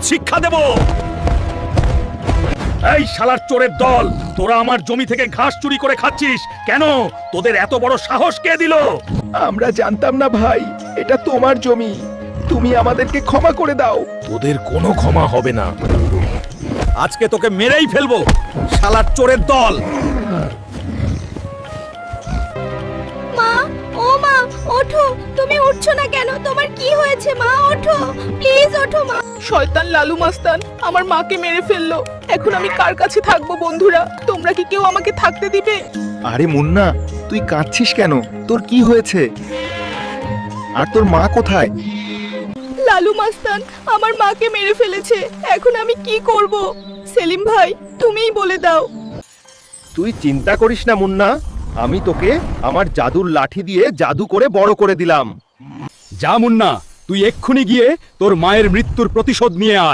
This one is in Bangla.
শিক্ষা দেব। এই শালার চোরের দল, তোরা আমার জমি থেকে ঘাস চুরি করে খাচ্ছিস কেন? তোদের এত বড় সাহস কে দিল? আমরা জানতাম না ভাই, এটা তোমার জমি, তুমি আমাদেরকে ক্ষমা করে দাও। তোদের কোনো ক্ষমা হবে না, আজকে তোকে মেরেই ফেলবো শালার চোরের দল। মা, ও মা, ওঠো। তুমি উঠছো না কেন? তোমার কি হয়েছে মা? ওঠো, প্লিজ ওঠো মা। শয়তান লালু মাস্তান আমার মাকে মেরে ফেললো। এখন আমি কার কাছে থাকবো? বন্ধুরা, তোমরা কি কেউ আমাকে থাকতে দিবে? আরে মুন্না, তুই কাঁদছিস কেন? তোর কি হয়েছে? আর তোর মা কোথায়? লালু মাস্তান আমার মাকে মেরে ফেলেছে। এখন আমি কি করব? সেলিম ভাই, তুমিই বলে দাও। তুই চিন্তা করিস না মুন্না, আমি তোকে আমার জাদুর লাঠি দিয়ে জাদু করে বড় করে দিলাম। যা মুন্না, তুই এক্ষুনি গিয়ে তোর মায়ের মৃত্যুর প্রতিশোধ নিয়ে আয়।